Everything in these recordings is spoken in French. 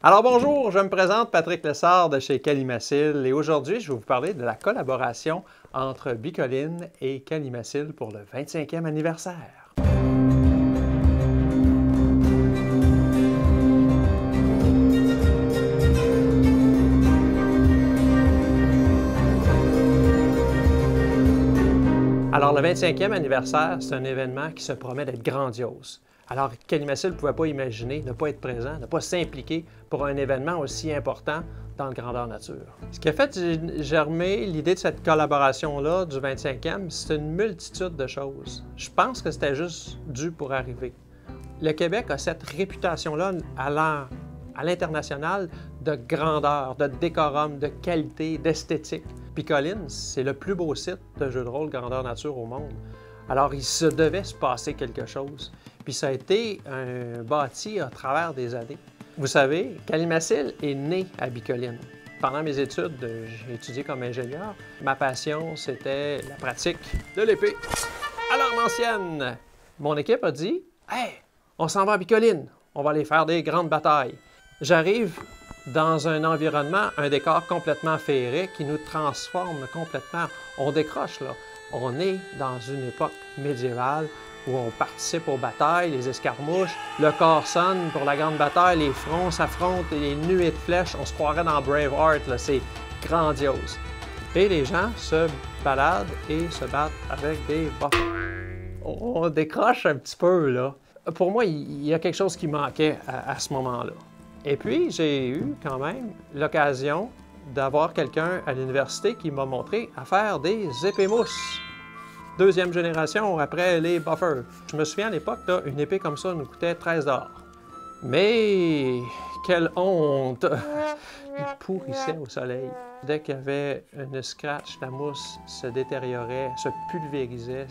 Alors bonjour, je me présente Patrick Lessard de chez Calimacil et aujourd'hui je vais vous parler de la collaboration entre Bicoline et Calimacil pour le 25e anniversaire. Alors le 25e anniversaire, c'est un événement qui se promet d'être grandiose. Alors, Calimacil ne pouvait pas imaginer ne pas être présent, ne pas s'impliquer pour un événement aussi important dans le grandeur nature. Ce qui a fait germer l'idée de cette collaboration-là du 25e, c'est une multitude de choses. Je pense que c'était juste dû pour arriver. Le Québec a cette réputation-là à l'international de grandeur, de décorum, de qualité, d'esthétique. Bicoline, c'est le plus beau site de jeu de rôle grandeur nature au monde. Alors, il se devait se passer quelque chose. Puis ça a été bâti à travers des années. Vous savez, Calimacil est né à Bicoline. Pendant mes études, j'ai étudié comme ingénieur. Ma passion, c'était la pratique de l'épée à l'arme ancienne. Mon équipe a dit « Hey, on s'en va à Bicoline, on va aller faire des grandes batailles. » J'arrive dans un environnement, un décor complètement féerique qui nous transforme complètement. On décroche, là. On est dans une époque médiévale où on participe aux batailles, les escarmouches, le corps sonne pour la grande bataille, les fronts s'affrontent, les nuées de flèches, on se croirait dans Braveheart, c'est grandiose. Et les gens se baladent et se battent avec des buffers. On décroche un petit peu, là. Pour moi, il y a quelque chose qui manquait à ce moment-là. Et puis, j'ai eu quand même l'occasion d'avoir quelqu'un à l'université qui m'a montré à faire des épées mousses. Deuxième génération après les buffers. Je me souviens à l'époque, une épée comme ça nous coûtait 13 $. Mais quelle honte! Il pourrissait au soleil. Dès qu'il y avait une scratch, la mousse se détériorait, se pulvérisait.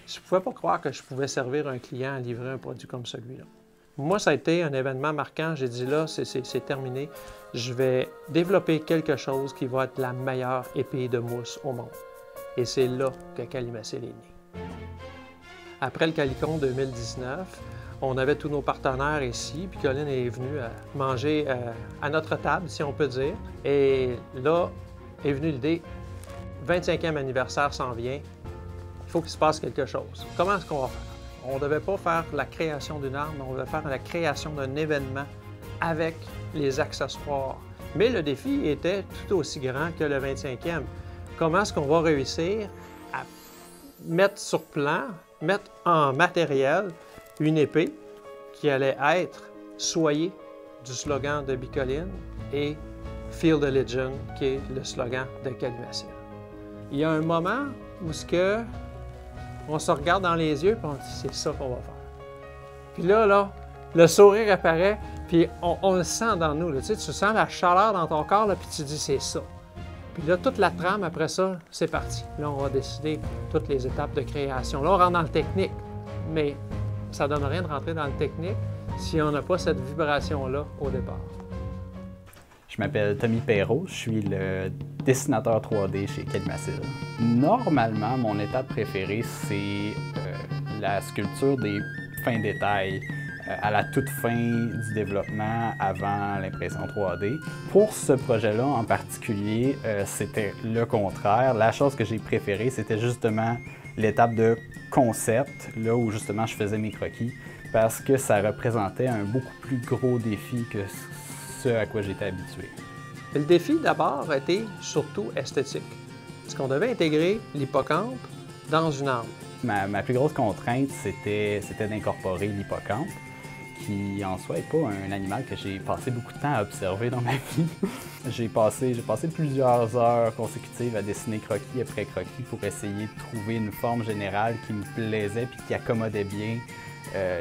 Je ne pouvais pas croire que je pouvais servir un client à livrer un produit comme celui-là. Moi, ça a été un événement marquant. J'ai dit là, c'est terminé. Je vais développer quelque chose qui va être la meilleure épée de mousse au monde. Et c'est là que Calimacil est né. Après le Calicon 2019, on avait tous nos partenaires ici, puis Colin est venu manger à notre table, si on peut dire. Et là est venue l'idée, 25e anniversaire s'en vient, il faut qu'il se passe quelque chose. Comment est-ce qu'on va faire? On ne devait pas faire la création d'une arme, on devait faire la création d'un événement avec les accessoires. Mais le défi était tout aussi grand que le 25e. Comment est-ce qu'on va réussir à mettre sur plan, mettre en matériel une épée qui allait être soyée du slogan de Bicoline et Feel the Legend, qui est le slogan de Calimacil. Il y a un moment où on se regarde dans les yeux et on dit c'est ça qu'on va faire. Puis là, le sourire apparaît, puis on le sent dans nous. Là, tu sens la chaleur dans ton corps, là, puis tu dis c'est ça. Puis là, toute la trame, après ça, c'est parti. Là, on va décider toutes les étapes de création. Là, on rentre dans le technique, mais ça ne donne rien de rentrer dans le technique si on n'a pas cette vibration-là au départ. Je m'appelle Tommy Perrault, je suis le dessinateur 3D chez Calimacil. Normalement, mon étape préférée, c'est la sculpture des fins détails. À la toute fin du développement avant l'impression 3D. Pour ce projet-là en particulier, c'était le contraire. La chose que j'ai préférée, c'était justement l'étape de concept, là où justement je faisais mes croquis, parce que ça représentait un beaucoup plus gros défi que ce à quoi j'étais habitué. Le défi d'abord était surtout esthétique, parce qu'on devait intégrer l'hippocampe dans une arme. Ma plus grosse contrainte, c'était d'incorporer l'hippocampe, qui en soi n'est pas un animal que j'ai passé beaucoup de temps à observer dans ma vie. J'ai passé plusieurs heures consécutives à dessiner croquis après croquis pour essayer de trouver une forme générale qui me plaisait et qui accommodait bien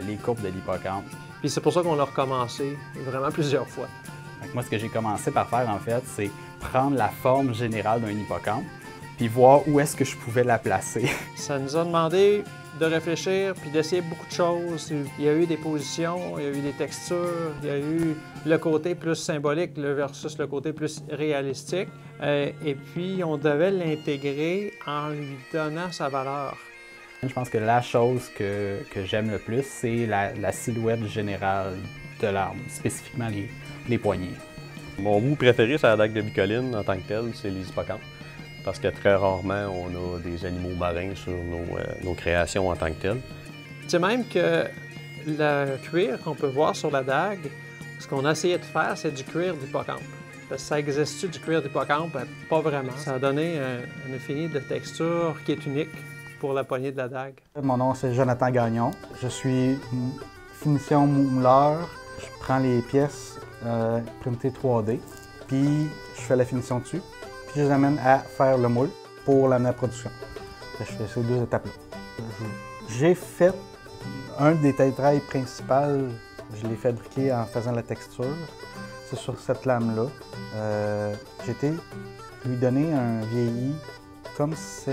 les courbes de l'hippocampe. Puis c'est pour ça qu'on a recommencé vraiment plusieurs fois. Donc moi, ce que j'ai commencé par faire, en fait, c'est prendre la forme générale d'un hippocampe puis voir où est-ce que je pouvais la placer. Ça nous a demandé de réfléchir puis d'essayer beaucoup de choses. Il y a eu des positions, il y a eu des textures, il y a eu le côté plus symbolique versus le côté plus réalistique. Et puis, on devait l'intégrer en lui donnant sa valeur. Je pense que la chose que j'aime le plus, c'est la silhouette générale de l'arme, spécifiquement les poignées. Mon bout préféré sur la dague de Bicoline en tant que tel, c'est les hippocampes. Parce que très rarement, on a des animaux marins sur nos créations en tant que tel. Tu sais même que le cuir qu'on peut voir sur la dague, ce qu'on a essayé de faire, c'est du cuir d'hippocampe. Parce que ça existe-tu du cuir d'hippocampe? Ben, pas vraiment. Ça a donné un effet de texture qui est unique pour la poignée de la dague. Mon nom, c'est Jonathan Gagnon. Je suis finition mouleur. Je prends les pièces printées 3D, puis je fais la finition dessus, puis je les amène à faire le moule pour l'amener à la production. Je fais ces deux étapes-là. J'ai fait un des taille-trailles principales, je l'ai fabriqué en faisant la texture. C'est sur cette lame-là. J'ai été lui donner un vieilli comme si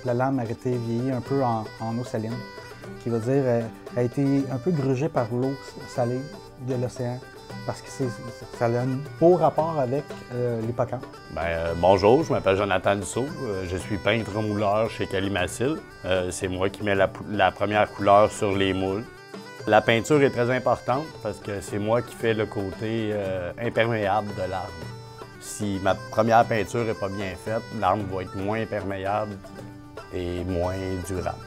la lame avait été vieillie un peu en eau saline, qui veut dire a été un peu grugée par l'eau salée de l'océan, parce que ça a un beau rapport avec l'hippocampe. Bonjour, je m'appelle Jonathan Dussault, je suis peintre mouleur chez Calimacil. C'est moi qui mets la première couleur sur les moules. La peinture est très importante parce que c'est moi qui fais le côté imperméable de l'arme. Si ma première peinture n'est pas bien faite, l'arme va être moins imperméable et moins durable.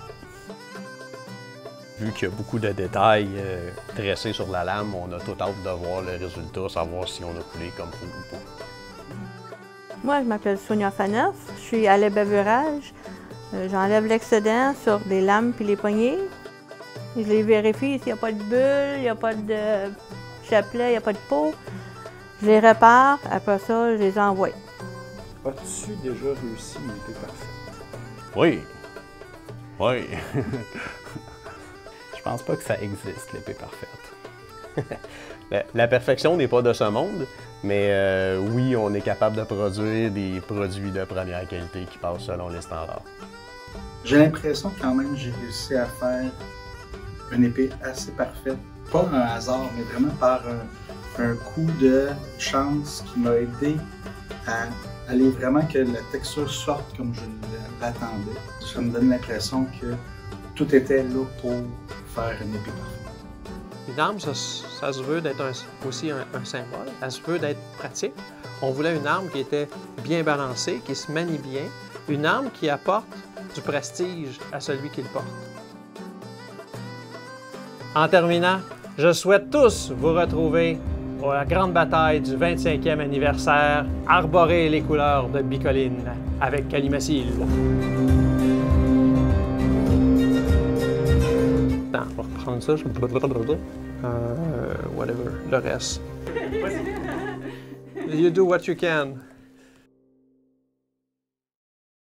Vu qu'il y a beaucoup de détails dressés sur la lame, on a tout hâte de voir le résultat, savoir si on a coulé comme il faut ou pas. Moi, je m'appelle Sonia Faneuf, je suis à l'ébeveurage. J'enlève l'excédent sur les lames puis les poignées. Je les vérifie s'il n'y a pas de bulle, il n'y a pas de chapelet, il n'y a pas de peau. Je les répare, après ça, je les envoie. As-tu déjà réussi une épée parfaite? Oui. Oui. Je pense pas que ça existe, l'épée parfaite. La perfection n'est pas de ce monde, mais oui, on est capable de produire des produits de première qualité qui passent selon les standards. J'ai l'impression que quand même j'ai réussi à faire une épée assez parfaite. Pas un hasard, mais vraiment par un coup de chance qui m'a aidé à aller vraiment que la texture sorte comme je l'attendais. Ça me donne l'impression que tout était là pour faire une épée parfaite. Une arme, ça se veut d'être aussi un symbole, ça se veut d'être pratique. On voulait une arme qui était bien balancée, qui se manie bien, une arme qui apporte du prestige à celui qui le porte. En terminant, je souhaite tous vous retrouver à la grande bataille du 25e anniversaire, arborer les couleurs de Bicoline avec Calimacil. Attends, on va reprendre ça. Whatever, le reste. You do what you can.